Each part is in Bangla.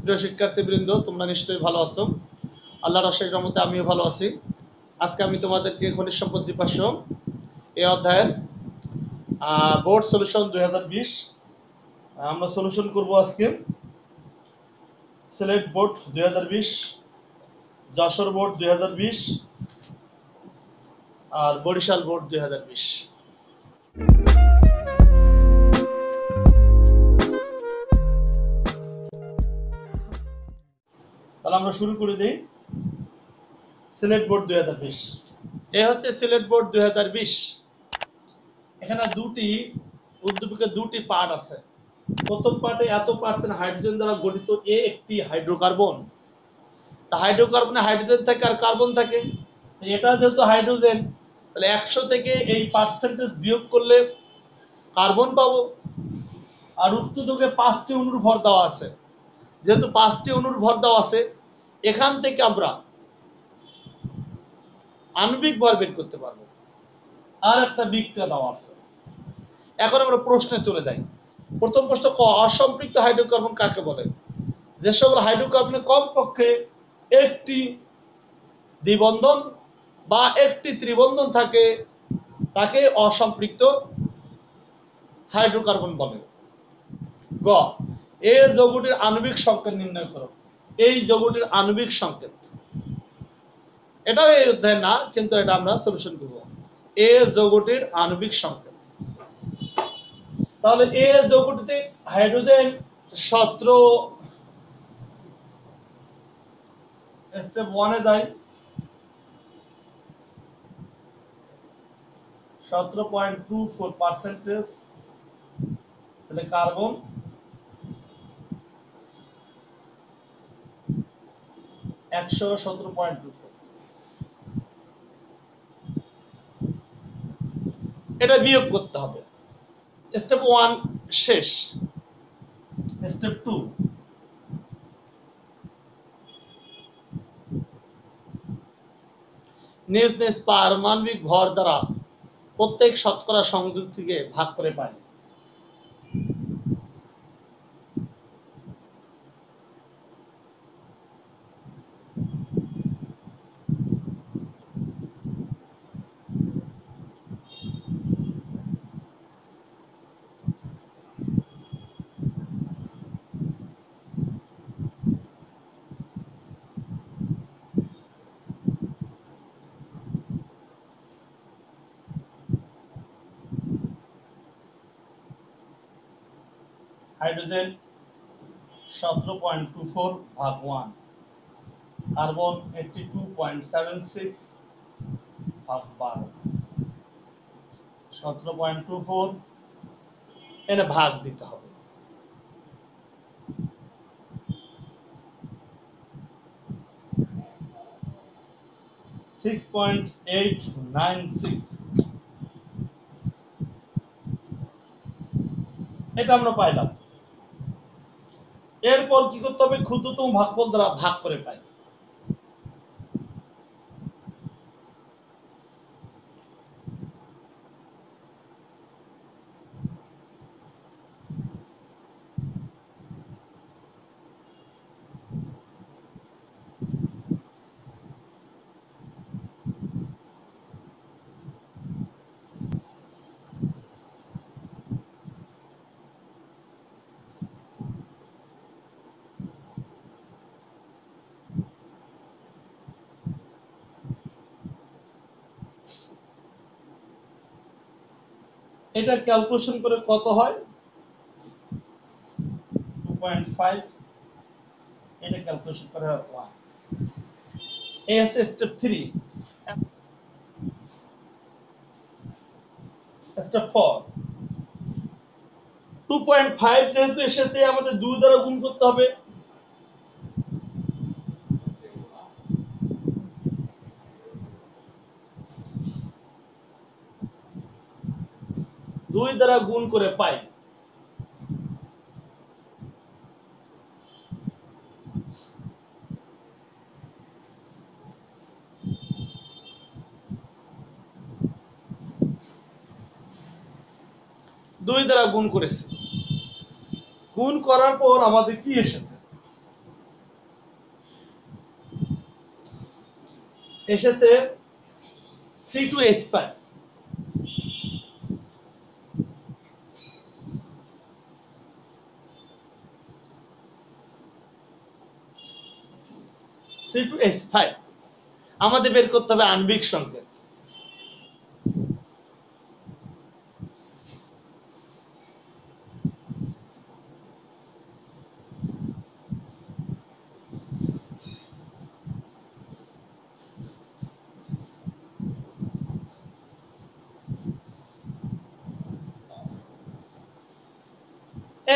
প্রিয় শিক্ষার্থীবৃন্দ, তোমরা নিশ্চয়ই ভালো আছো। আল্লাহর অশেষ রহমতে আমিও ভালো আছি। আজকে আমি তোমাদেরকে খনিজ সম্পদ জীবাশ্ম এই অধ্যায়ের বোর্ড সলিউশন 2020 আমরা সলিউশন করব আজকে। সিলেট বোর্ড 2020, যশোর বোর্ড 2020 আর বরিশাল বোর্ড 2020। তাহলে আমরা শুরু করে দিই। সিলেট বোর্ড 2020, এই হচ্ছে সিলেট বোর্ড 2020। এখানে উদ্দীপকের দুটি পার্ট আছে। প্রথম পার্টে এত পার্সেন্ট হাইড্রোজেন দ্বারা গঠিত এ একটি হাইড্রোকার্বন। তা হাইড্রোকার্বনে হাইড্রোজেন থাকে আর কার্বন থাকে। এটা যেহেতু হাইড্রোজেন, তাহলে 100 থেকে এই পার্সেন্টেজ বিয়োগ করলে কার্বন পাবো। আর উক্ত যোগে 5টি অণুর ভর দেওয়া আছে। যেহেতু 5টি অণুর ভর দেওয়া আছে, এখান থেকে আমরা আণবিক ভর বের করতে পারবো। আর একটা বিক্রিয়া দেওয়া আছে। এখন আমরা প্রশ্নে চলে যাই। প্রথম প্রশ্ন ক, অসম্পৃক্ত হাইড্রোকার্বন কাকে বলে? যে সকল হাইড্রোকার্বনে কমপক্ষে একটি দ্বিবন্ধন বা একটি ত্রিবন্ধন থাকে তাকে অসম্পৃক্ত হাইড্রোকার্বন বলে। গ, এ যৌগটির আণবিক সংকেত নির্ণয় করো। এই যৌগটির আণবিক সংকেত, এটাও এই অধ্যায় না, কিন্তু এটা আমরা সলিউশন করব। এ যৌগটির আণবিক সংকেত। তাহলে এ যৌগটিতে হাইড্রোজেন 17, স্টেপ 1 এ যায় 17.24%। তাহলে কার্বন 117.24। এটা বিয়োগ করতে হবে। স্টেপ 1 শেষ। স্টেপ 2, নিজ নিজ পারমাণবিক ভর দ্বারা প্রত্যেক শতকরা সংযুক্তিকে ভাগ করে পায়। হাইড্রোজেন 17.24 ভাগ 1, কার্বন 82.76 ভাগ 12। 17.24 এনে ভাগ দিতে হবে। 6.896 এটা আমরা পাইলাম। এরপর কি করতে হবে? ক্ষুদ্রতম ভাগফল দ্বারা ভাগ করে পাই। এটা ক্যালকুলেশন করে কত হয়? 2.5। এটা ক্যালকুলেশন করে 1। এই হচ্ছে স্টেপ 3। স্টেপ 4, 2.5 যেহেতু এসেছে, আমাদের 2 দ্বারা গুণ করতে হবে। দুই দ্বারা গুণ করে পাই। দুই দ্বারা গুণ করেছি। গুণ করার পর আমাদের কি এসেছে? এসেছে C2H5। C2H5 আমাদের বের করতে হবে আণবিক সংকেত।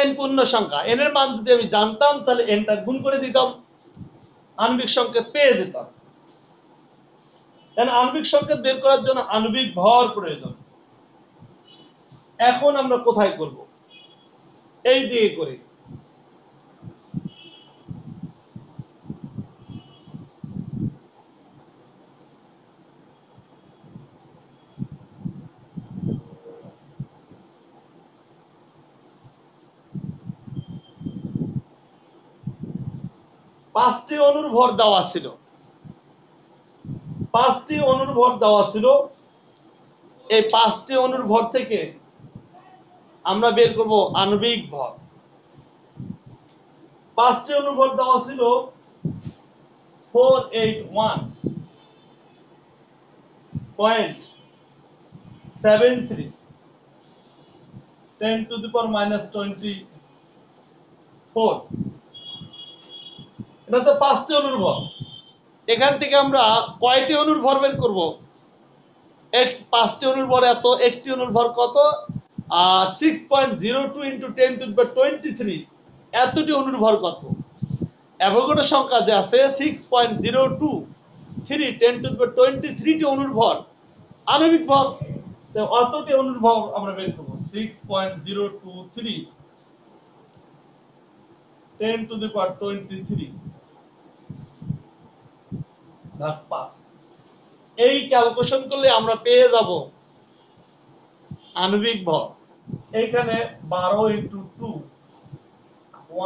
n পূর্ণ সংখ্যা, n এর মান যদি আমি জানতাম তাহলে n টা গুণ করে দিতাম, আণবিক সংকেত পেয়ে যেতাম। আণবিক সংকেত বের করার জন্য আণবিক ভর প্রয়োজন। এখন আমরা কোথায় করব? এই দিয়ে করি। পাঁচটি অণুর ভর দেওয়া ছিল, পাঁচটি অণুর ভর দেওয়া ছিল। এই পাঁচটি অণুর ভর থেকে আমরা বের করব আণবিক ভর। পাঁচটি অণুর ভর দেওয়া ছিল 481.73 10 to the power -24। এটা হচ্ছে পাঁচটি অণুর ভর। এখান থেকে আমরা কয়টি অণুর ভর বের করব? পাঁচটি অণুর ভর এত, একটি অণুর ভর কত? 6.02 × 10 to the power 23। এতটি অণুর ভর কত? অ্যাভোগাড্রো সংখ্যা যে আছে 6.023 10 to the power 23 টি অণুর ভর আণবিক ভর। অতটি অণুর ভর আমরা বের করব। 6.023 10 to the power 23 ভাগ 5। এই ক্যালকুলেশন করলে আমরা পেয়ে যাব আণবিক ভর। এইখানে 12 × 2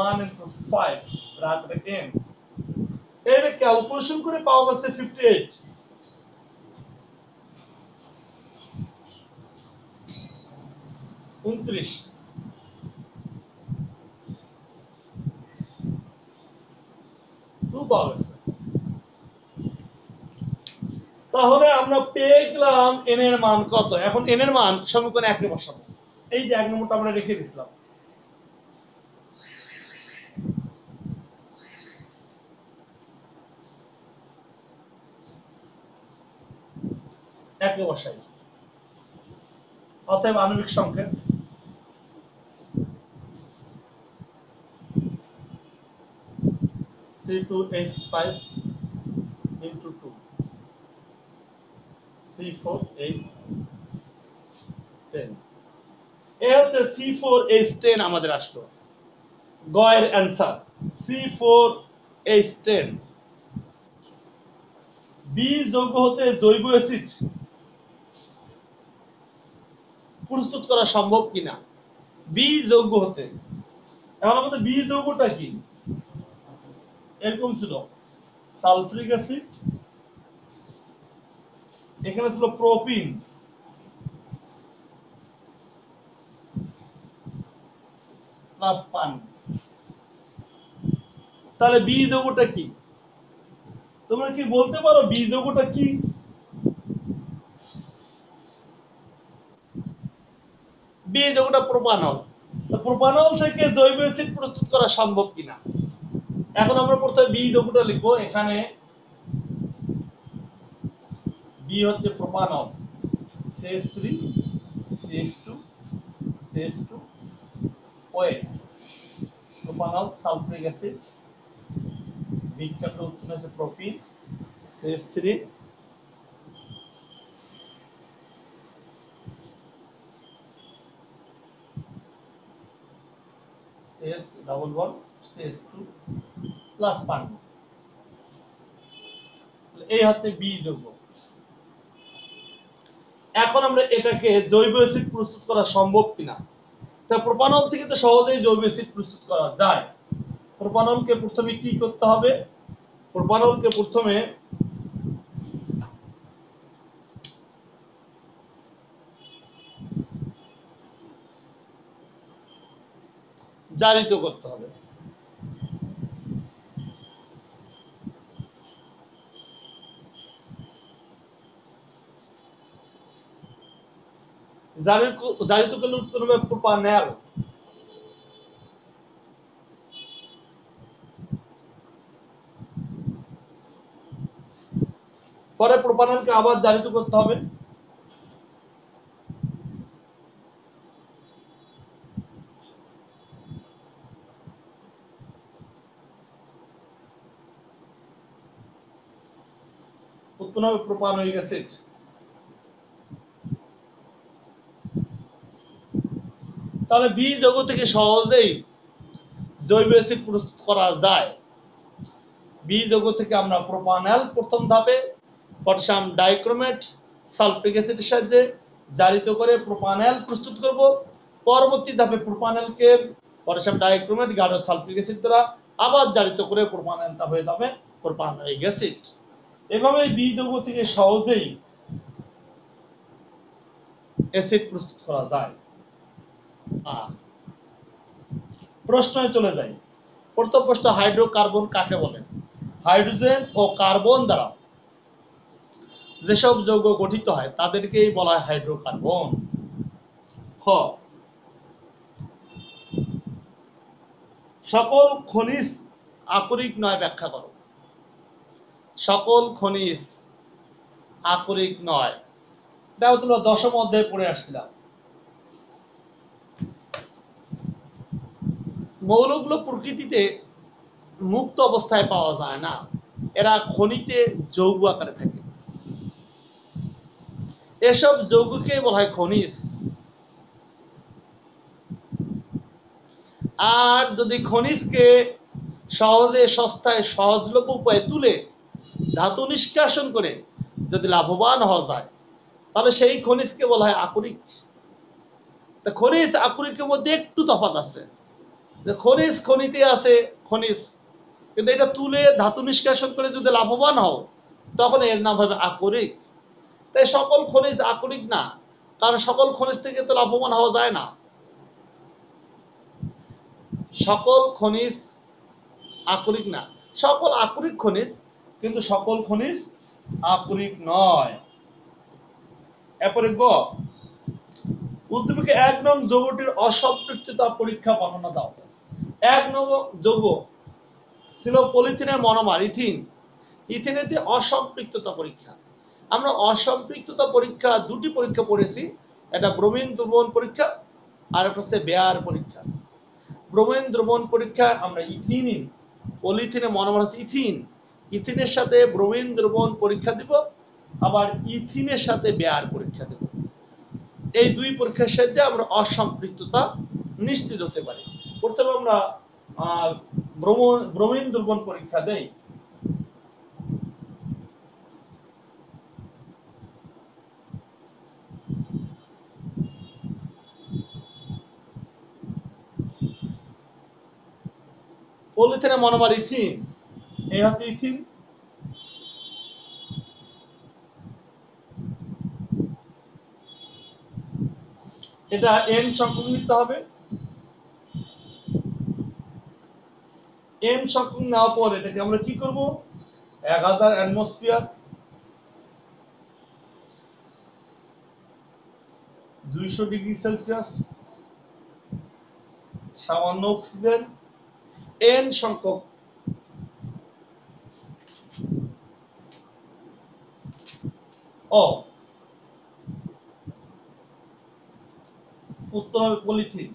1 × 5 রাখলে n, এর ক্যালকুলেশন করে পাওয়া গেছে 58। 29 2 পাওয়া গেছে। তাহলে আমরা পেয়ে গেলাম n এর মান কত। এখন n এর মান সমীকরণ 1 এ বসাবো। এই যে 1 নম্বরটা আমরা রেখে দিয়েছিলাম। একে বসাই। অতএব আণবিক সংকেত C2H5 × 2 C4H10। এ হচ্ছে C4H10 আমাদের আসলো। গয়ের অ্যান্সার C4H10। বি যৌগ হতে জৈব অ্যাসিড প্রস্তুত করা সম্ভব কিনা? বি যৌগ হতে, এখন আমাদের বি যৌগটা কি? এরকম ছিল সালফিউরিক অ্যাসিড, এখানে ছিল প্রোপিন প্লাস পানি। তাহলে বি যৌগটা কি? তোমরা কি বলতে পারো বি যৌগটা কি? B যৌগটা propanol. প্রোপানল থেকে জৈব অ্যাসিড প্রস্তুত করা সম্ভব কিনা? এখন আমরা প্রথমে বি যৌগটা লিখবো। এখানে বি হচ্ছে propanol, CH3 CH2 CH2 OH, propanol sulphuric acid. বিক্রিয়াটা উৎপন্ন হচ্ছে propene CH3 CH double bond CH2 plus পানি। এই হচ্ছে বি যৌগ। এখন আমরা এটাকে জৈব অ্যাসিড প্রস্তুত করা সম্ভব কিনা? তা প্রোপানল থেকে তো সহজেই জৈব অ্যাসিড প্রস্তুত করা যায়। প্রোপানলকে প্রথমে কি করতে হবে? প্রোপানলকে প্রথমে জারিত করতে হবে। জারিত করলে উৎপন্ন হবে প্রোপানল। পরে প্রোপানলকে আবার জারিত করতে হবে। উৎপন্ন হবে প্রোপানোয়িক অ্যাসিড। তাহলে বি যৌগ থেকে সহজেই জৈব অ্যাসিড প্রস্তুত করা যায়। বি যৌগ থেকে আমরা প্রোপানল প্রথম ধাপে পটাশিয়াম ডাইক্রোমেট সালফিক অ্যাসিডের সাহায্যে জারিত করে প্রোপানল প্রস্তুত করব। পরবর্তী ধাপে প্রোপানলকে পটাশিয়াম ডাইক্রোমেট গাঢ় সালফিক অ্যাসিড দ্বারা আবার জারিত করে প্রোপানলটা হয়ে যাবে প্রোপানোয়িক অ্যাসিড। এভাবে বি যৌগ থেকে সহজেই অ্যাসিড প্রস্তুত করা যায়। প্রশ্নে চলে যাই। প্রথম প্রশ্ন, হাইড্রোকার্বন কাকে বলে? হাইড্রোজেন ও কার্বন দ্বারা যেসব যৌগ গঠিত হয় তাদেরকেই বলা হয় হাইড্রোকার্বন। খ, সকল খনিজ আকরিক নয় ব্যাখ্যা করো। সকল খনিজ আকরিক নয়, এটাও তোমরা দশম অধ্যায়ে পড়ে আসছিলাম। মৌলগুলো প্রকৃতিতে মুক্ত অবস্থায় পাওয়া যায় না, এরা খনিতে যৌগ আকারে থাকে। এসব যৌগকে বলা হয় খনিজ। আর যদি খনিজকে সহজে সস্তায় সহজলভ্য উপায়ে তুলে ধাতু নিষ্কাশন করে যদি লাভবান হওয়া যায় তাহলে সেই খনিজকে বলা হয় আকরিক। খনিজ আকরিকের মধ্যে একটু তফাৎ আছে। খনিজ খনিতে আছে খনিজ, কিন্তু এটা তুলে ধাতু নিষ্কাশন করে যদি লাভবান হও তখন এর নাম হবে আকরিক। তাই সকল খনিজ আকরিক না, কারণ সকল খনিজ থেকে তো লাভবান হওয়া যায় না। সকল খনিজ আকরিক না, সকল আকরিক খনিজ, কিন্তু সকল খনিজ আকরিক নয়। এরপরে গ, উদ্দীপকে ১ নং যৌগটির অসম্পৃক্ততা পরীক্ষা বর্ণনা দাও। ১ নং যৌগ ছিল পলিথিনের মনোমার ইথিন। ইথিনের দিয়ে অসম্পৃক্ততা পরীক্ষা। আমরা অসম্পৃক্ততা পরীক্ষা দুটি পরীক্ষা পড়েছি, এটা ব্রোমিন দ্রবণ পরীক্ষা আর একটা হচ্ছে বেয়ার পরীক্ষা। ব্রোমিন দ্রবণ পরীক্ষা আমরা ইথিন, পলিথিনের মনোমার হচ্ছে ইথিন, ইথিনের সাথে ব্রোমিন দ্রবণ পরীক্ষা দিব, আবার ইথিনের সাথে বেয়ার পরীক্ষা দেব। এই দুই পরীক্ষার সাহায্যে আমরা অসম্পৃক্ততা নিশ্চিত হতে পারি। প্রথমে আমরা ব্রোমিন দ্রবণ পরীক্ষা দেই। পলিথিনের মনোমার ইথিন, এই হচ্ছে ইথিন। এটা এন সংখ্যক নিতে হবে। এন সংখ্যক নেওয়ার পর এটাকে আমরা কি করব, 1000 অ্যাটমসফিয়ার, 200 ডিগ্রি সেলসিয়াস, সামান্য অক্সিজেন, এন সংখ্যক ও উত্তর হবে পলিথিন।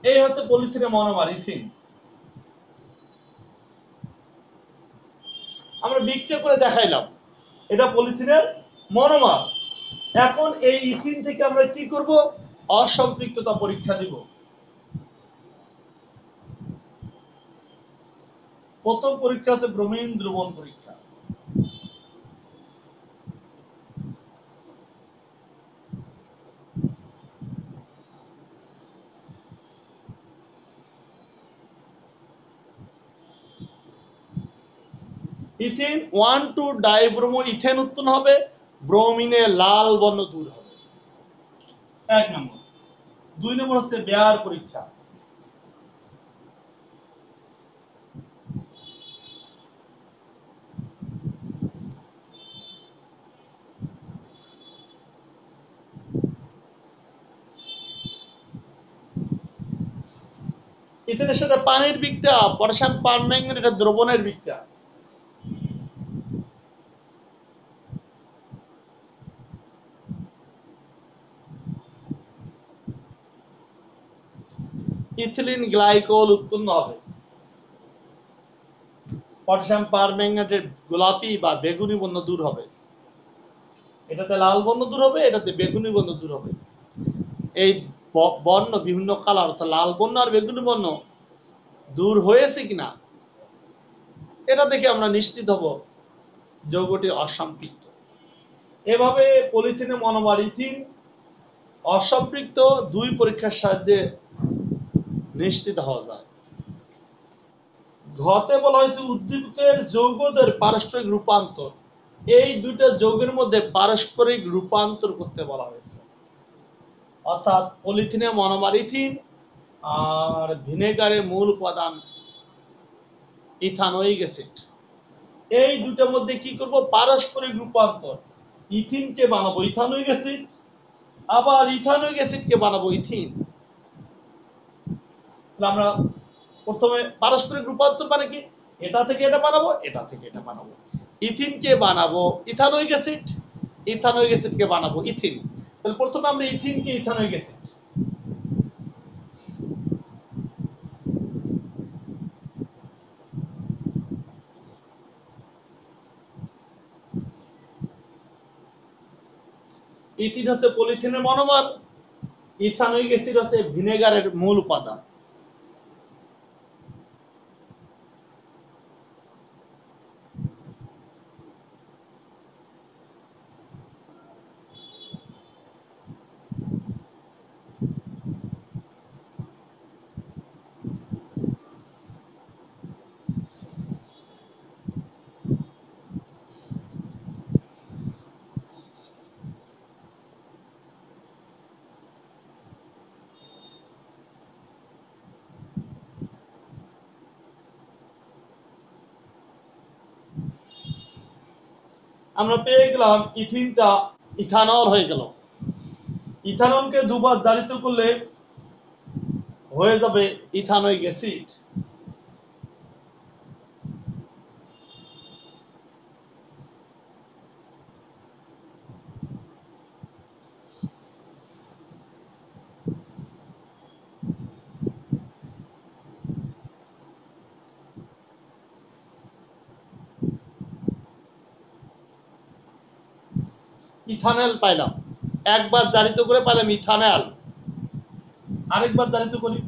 এই হচ্ছে পলিথিনের মনোমার ইথিন। আমরা বিক্রিয়া করে দেখাইলাম এটা পলিথিনের মনোমার। এখন এই ইথিন থেকে আমরা কি করব, অসম্পৃক্ততা পরীক্ষা দিব। প্রথম পরীক্ষা হচ্ছে ব্রোমিন দ্রবণ পরীক্ষা। ইথিন 1,2 ডাইব্রোমো ইথেন উৎপন্ন হবে, ব্রোমিনে লাল বর্ণ দূর হবে। 1 নম্বর। 2 নম্বর হচ্ছে বেয়ার পরীক্ষা। ইথেনের সাথে পানির বিক্রিয়া, পটাশিয়াম পারম্যাঙ্গানেট, এটা দ্রবণের বিক্রিয়া। ইথিলিন গ্লাইকোল উৎপন্ন হবে। পটাশিয়াম পারম্যাঙ্গানেটের গোলাপি বা বেগুনি বর্ণ দূর হবে। এটাতে লাল বর্ণ দূর হবে, এটাতে বেগুনি বর্ণ দূর হবে। এই বর্ণ বিভিন্ন কালার অর্থাৎ লাল বর্ণ আর বেগুনি বর্ণ দূর হয়েছে কিনা এটা দেখে আমরা নিশ্চিত হব যৌগটি অসম্পৃক্ত। এভাবে পলিথিনে মনোমার ইথিন অসম্পৃক্ত 2 পরীক্ষার সাহায্যে নিশ্চিত হওয়া যায়। ঘতে বলা হয়েছে উদ্দীপকের যৌগদের পারস্পরিক রূপান্তর। এই দুইটা যৌগের মধ্যে পারস্পরিক রূপান্তর করতে বলা হয়েছে, অর্থাৎ পলিথিনে মনোমার ইথিন আর ভিনেগারের মূল উপাদান ইথানোয়িক অ্যাসিড, এই দুটার মধ্যে কি করব? পারস্পরিক রূপান্তর। ইথিনকে বানাবো ইথানোয়িক অ্যাসিড, আবার ইথানোয়িক অ্যাসিডকে বানাবো ইথিন। আমরা প্রথমে পারস্পরিক রূপান্তর মানে কি? এটা থেকে এটা বানাবো, এটা থেকে এটা বানাবো। ইথিনকে বানাবো ইথানোয়িক অ্যাসিড, ইথানোয়িক অ্যাসিডকে বানাবো ইথিন। তাহলে প্রথমে আমরা ইথিনকে ইথানোয়িক অ্যাসিড, ইথিন হচ্ছে পলিথিনের মনোমার, ইথানোয়িক অ্যাসিড হচ্ছে ভিনেগারের মূল উপাদান। আমরা পেয়ে গেলাম ইথিনটা ইথানল হয়ে গেল। ইথানলকে দুবার জারিত করলে হয়ে যাবে ইথানোয়িক অ্যাসিড। ইথানল পাইলাম, একবার জারিত করে পাইলাম ইথানল। আরেকবার জারিত করি,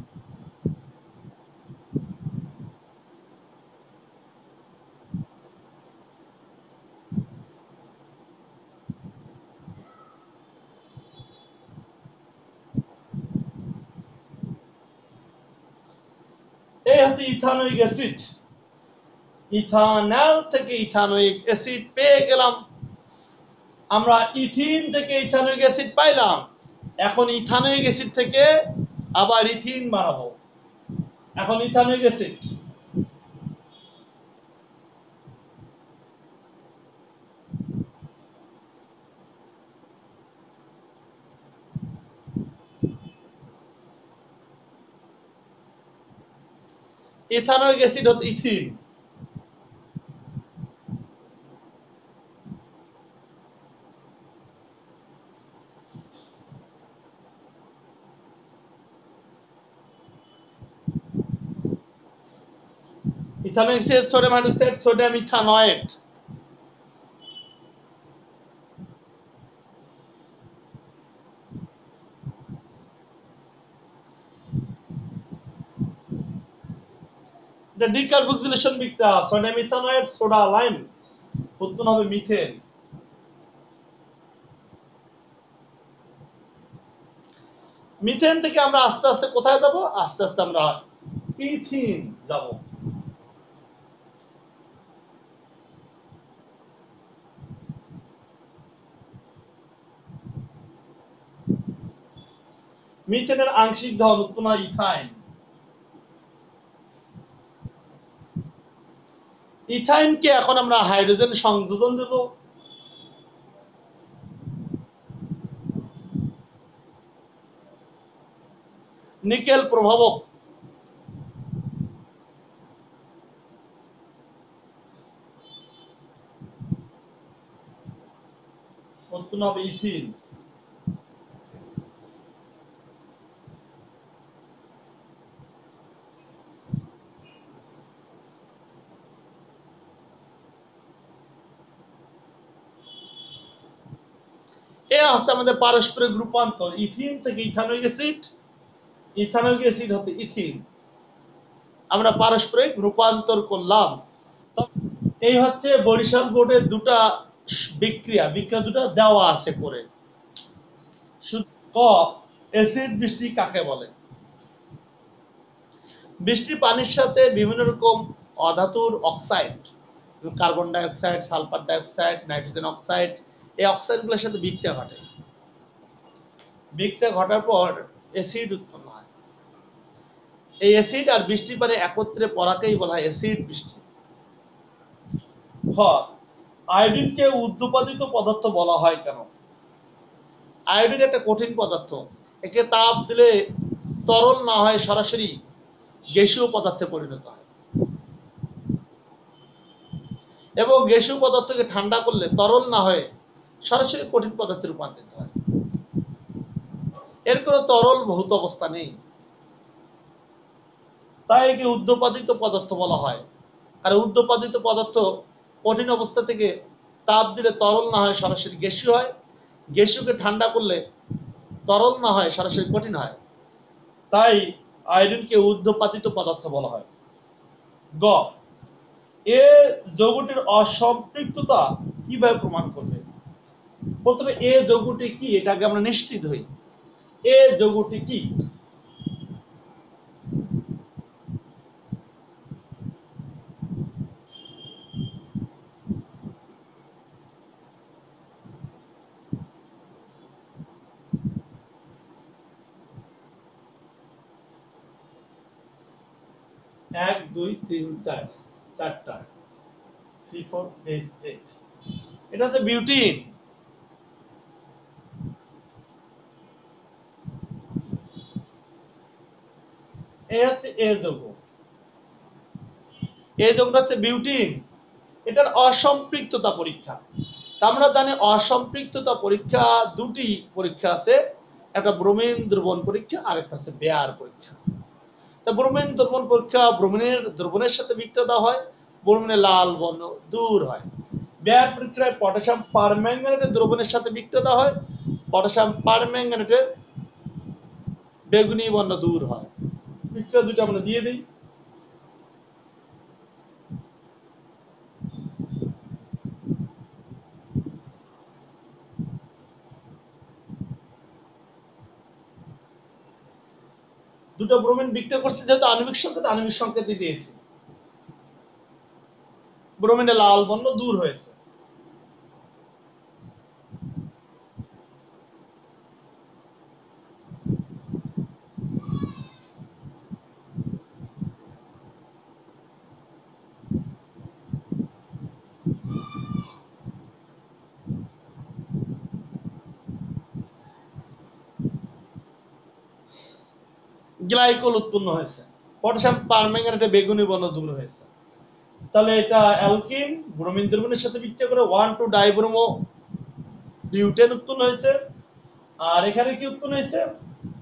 এই হচ্ছে ইথানোয়িক অ্যাসিড। ইথানল থেকে ইথানোয়িক অ্যাসিড পেয়ে গেলাম। আমরা ইথিন থেকে ইথানোয়িক অ্যাসিড পাইলাম, এখন ইথানোয়িক অ্যাসিড থেকে আবার ইথিন বানাবো। এখন ইথানোয়িক অ্যাসিড, ইথানোয়িক অ্যাসিড হচ্ছে ethene. Ethanoic acid sodium hydroxide, sodium ethanoate. এটা ডিকার্বক্সিলেশন বিক্রিয়া, সোডিয়াম ইথানয়েট সোডা লাইম উৎপন্ন হবে মিথেন। মিথেন থেকে আমরা আস্তে আস্তে কোথায় যাব? আস্তে আস্তে আমরা ইথিন যাব। মিথেনের আংশিক দহন উৎপন্ন হয় ইথাইন। ইথাইনকে এখন আমরা হাইড্রোজেন সংযোজন দেব। নিকেল প্রভাবক। উৎপন্ন হবে ইথিন। এ হচ্ছে আমাদের পারস্পরিক রূপান্তর, ইথিন থেকে ইথানোয়িক অ্যাসিড, ইথানোয়িক অ্যাসিড হতে ইথিন আমরা পারস্পরিক রূপান্তর করলাম। এই হচ্ছে বরিশাল বোর্ডের দুটা বিক্রিয়া, দুটা দেওয়া আছে করে। ক, অ্যাসিড বৃষ্টি কাকে বলে? বৃষ্টি পানির সাথে বিভিন্ন রকম অধাতুর oxide, carbon die oxide, sulphur die oxide, nitrogen oxide, এই অক্সাইডগুলোর সাথে বিক্রিয়া ঘটে। বিক্রিয়া ঘটার পর অ্যাসিড উৎপন্ন হয়। এই অ্যাসিড আর বৃষ্টির পানি একত্রে পড়াকেই বলা হয় অ্যাসিড বৃষ্টি। খ, আয়োডিনকে উদ্দীপিত পদার্থ বলা হয় কেন? আয়োডিন একটা কঠিন পদার্থ, একে তাপ দিলে তরল না হয় সরাসরি গ্যাসীয় পদার্থে পরিণত হয়, এবং গ্যাসীয় পদার্থকে ঠান্ডা করলে তরল না হয়ে সরাসরি কঠিন পদার্থে রূপান্তরিত হয়। এর কোনো তরল ভৌত অবস্থা নেই, তাই একে উদ্দীপিত পদার্থ বলা হয়। আর উদ্দীপিত পদার্থ কঠিন অবস্থা থেকে তাপ দিলে তরল না হয় সরাসরি গ্যাসীয় হয়, গ্যাসীয়কে ঠান্ডা করলে তরল না হয় সরাসরি কঠিন হয়, তাই আয়োডিনকে উদ্দীপিত পদার্থ বলা হয়। গ, এ যৌগটির অসম্পৃক্ততা কিভাবে প্রমাণ করবে? প্রথমে এ যৌগটি কি এটাকে আমরা নিশ্চিত হই। এ যৌগটি কি? 1 2 3 4 চারটা C4H8, এটা হচ্ছে বিউটিন। এই হচ্ছে এ যৌগ, এই যৌগটা হচ্ছে বিউটিন। এটার অসম্পৃক্ততা পরীক্ষা। আমরা জানি অসম্পৃক্ততা পরীক্ষা দুটি পরীক্ষা আছে, একটা ব্রোমিন দ্রবণ পরীক্ষা আর একটা হচ্ছে বেয়ার পরীক্ষা। তা ব্রোমিন দ্রবণ পরীক্ষা ব্রোমিনের দ্রবণের সাথে বিক্রিয়া দেওয়া হয়, ব্রোমিনের লাল বর্ণ দূর হয়। বেয়ার পরীক্ষায় পটাশিয়াম পারম্যাঙ্গানেটের দ্রবণের সাথে বিক্রিয়া দেওয়া হয়, পটাশিয়াম পারম্যাঙ্গানেটের বেগুনি বর্ণ দূর হয়। বিক্রিয়া দুটো আমরা দিয়ে দিই। দুটো ব্রোমিন বিক্রিয়া করছে, যেহেতু আণবিক সংকেত দিয়েছি, ব্রোমিনের লাল বর্ণ দূর হয়েছে। গ্লাইকোল উৎপন্ন হয়েছে, পটাশিয়াম পারম্যাঙ্গানেটে বেগুনি বর্ণ দূর হয়েছে। তাহলে এটা অ্যালকিন ব্রোমিন দ্রবণের সাথে বিক্রিয়া করে 1,2 ডাইব্রোমো বিউটেন উৎপন্ন হয়েছে। আর এখানে কি উৎপন্ন হয়েছে?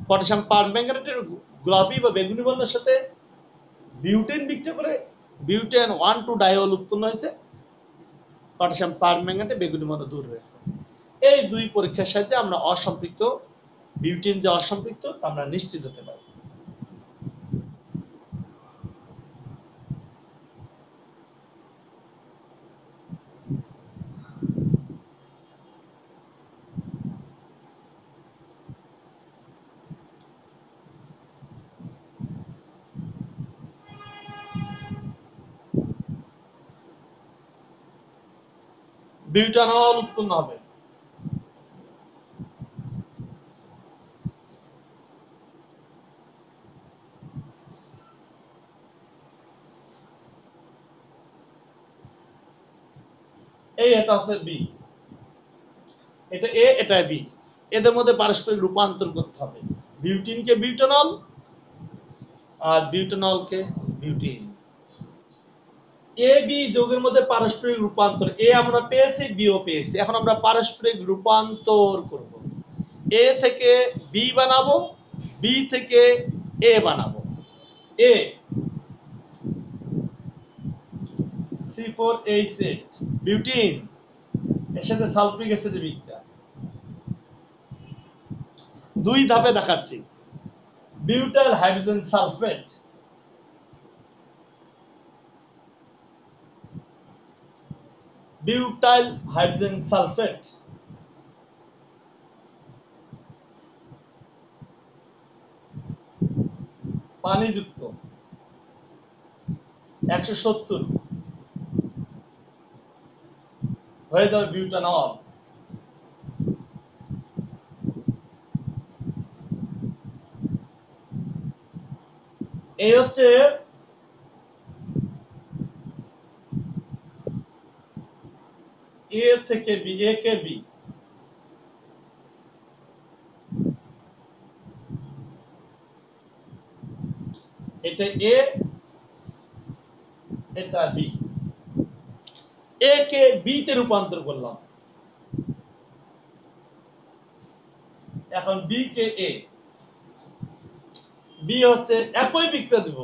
পটাশিয়াম পারম্যাঙ্গানেটের গোলাপি বা বেগুনি বর্ণের সাথে বিউটেন বিক্রিয়া করে বিউটেন 1,2 ডাইল উৎপন্ন হয়েছে, পটাশিয়াম পারম্যাঙ্গানেটে বেগুনি বর্ণ দূর হয়েছে। এই দুই পরীক্ষার সাহায্যে আমরা অসম্পৃক্ত বিউটেন যে অসম্পৃক্ত তা আমরা নিশ্চিত হতে পারি। বিউটানল উৎপন্ন হবে। এটা আছে বি, এটা এ, এটা বি, এদের মধ্যে পারস্পরিক রূপান্তর করতে হবে। বিউটিনকে butanol R বিউটানলকে butene. A B যৌগের মধ্যে পারস্পরিক রূপান্তর, এ আমরা পেয়েছি, বিও পেয়েছি, এখন আমরা পারস্পরিক রূপান্তর করব। এ থেকে বি বানাবো, বি থেকে এ বানাবো। এ C4H8 বিউটিন, এর সাথে সালফিক অ্যাসিড বিক্রিয়া। দুই ধাপে দেখাচ্ছি। Butyl hydrogen sulphate, butyl hydrogen sulphate, পানিযুক্ত 170 হয়ে যাবে বিউটানল। এই হচ্ছে এ থেকে বি, এ কে বি, এটা এ, এটা বি, এ কে বি তে রূপান্তর করলাম। এখন বি কে এ, বি হচ্ছে একই বিক্রিয়া দিব,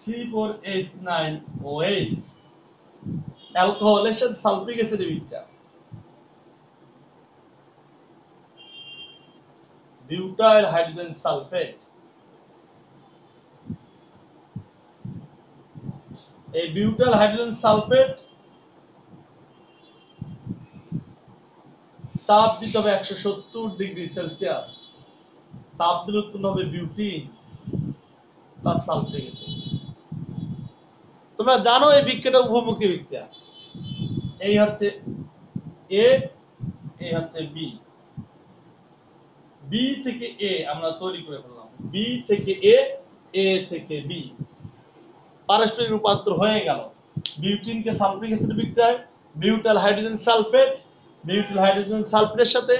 C4H9OH অ্যালকোহল, এর সাথে সালফিক অ্যাসিড বিক্রিয়া, বিউটাইল হাইড্রোজেন সালফেট। এই বিউটাইল হাইড্রোজেন সালফেট তাপ দিতে হবে 170°C, তাপ দিলে উৎপন্ন হবে বিউটিন প্লাস সালফিক অ্যাসিড। তোমরা জানো এই বিক্রিয়াটা উভমুখী বিক্রিয়া। এই হচ্ছে এ, এই হচ্ছে বি, বি থেকে এ আমরা তৈরি করে ফেললাম, বি থেকে এ, এ থেকে বি, পারস্পরিক রূপান্তর হয়ে গেল। বিউটিনকে সালফিক অ্যাসিড বিক্রিয়ায় butyl hydrogen sulphate, butyl hydrogen সালফেটের সাথে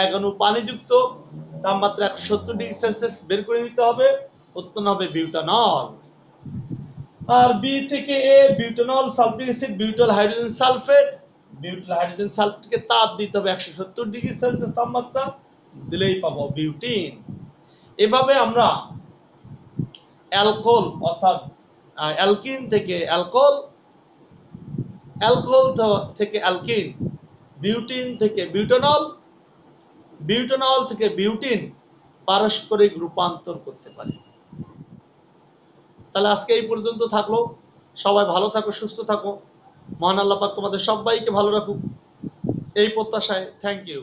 এক অণু পানিযুক্ত, তাপমাত্রা 170°C বের করে নিতে হবে, উৎপন্ন হবে বিউটানল। আর বি থেকে A, butanol, sulphuric acid, butyl hydrogen sulphate, butyl hydrogen সালফেটকে তাপ দিতে হবে 170°C তাপমাত্রা, দিলেই পাবো বিউটিন। এভাবে আমরা অ্যালকোহল অর্থাৎ অ্যালকিন থেকে অ্যালকোহল, অ্যালকোহল থেকে অ্যালকিন, বিউটিন থেকে বিউটানল, বিউটানল থেকে বিউটিন পারস্পরিক রূপান্তর করতে পারি। তাহলে আজকে এই পর্যন্ত থাকলো। সবাই ভালো থাকো, সুস্থ থাকো। মহান আল্লাহ পাক তোমাদের সবাইকে ভালো রাখুক, এই প্রত্যাশায়। Thank you.